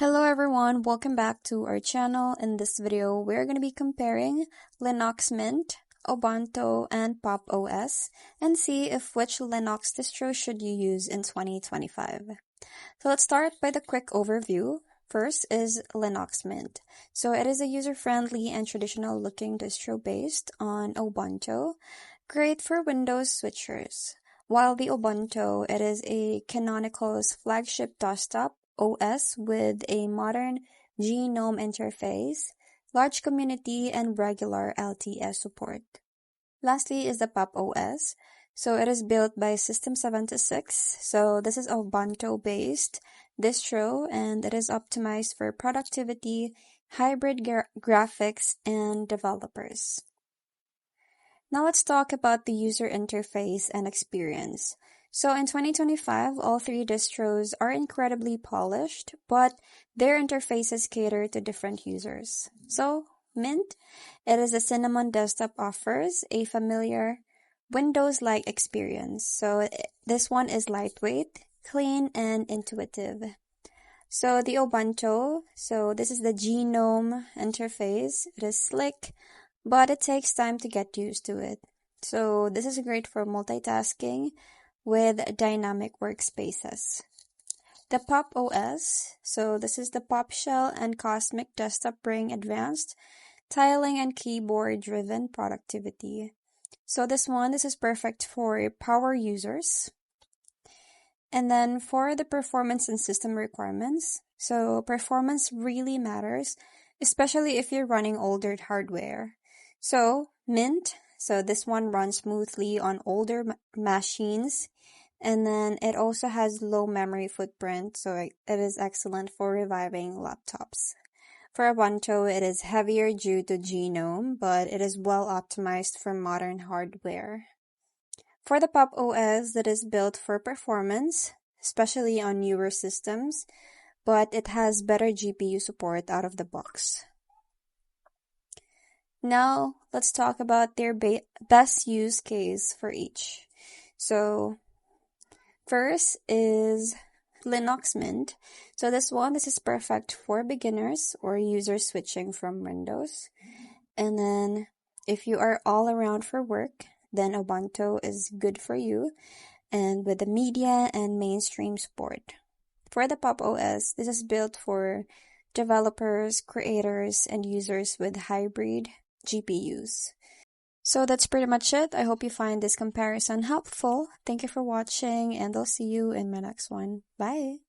Hello everyone, welcome back to our channel. In this video, we're going to be comparing Linux Mint, Ubuntu, and Pop! OS and see if which Linux distro should you use in 2025. So let's start by the quick overview. First is Linux Mint. So it is a user-friendly and traditional looking distro based on Ubuntu, great for Windows switchers. While the Ubuntu, it is a Canonical's flagship desktop OS with a modern GNOME interface, large community, and regular LTS support. Lastly is the Pop! OS. So it is built by System76. So this is Ubuntu-based distro, and it is optimized for productivity, hybrid graphics, and developers. Now let's talk about the user interface and experience. So in 2025, all three distros are incredibly polished, but their interfaces cater to different users. So Mint, it is a Cinnamon desktop offers a familiar Windows-like experience. So this one is lightweight, clean, and intuitive. So the Ubuntu, so this is the GNOME interface. It is slick, but it takes time to get used to it. So this is great for multitasking with dynamic workspaces. The Pop! OS, so this is the Pop! Shell and Cosmic Desktop bring advanced tiling and keyboard-driven productivity. So this is perfect for power users. And then for the performance and system requirements, so performance really matters, especially if you're running older hardware. So Mint, so this one runs smoothly on older machines, and then it also has low memory footprint, so it is excellent for reviving laptops. For Ubuntu, it is heavier due to GNOME, but it is well optimized for modern hardware. For the Pop! OS, that is built for performance, especially on newer systems, but it has better GPU support out of the box. Now, let's talk about their best use case for each. So, first is Linux Mint. So this is perfect for beginners or users switching from Windows. And then, if you are all around for work, then Ubuntu is good for you, and with the media and mainstream support. For the Pop! OS, this is built for developers, creators, and users with hybrid GPUs. So that's pretty much it. I hope you find this comparison helpful. Thank you for watching, and I'll see you in my next one. Bye!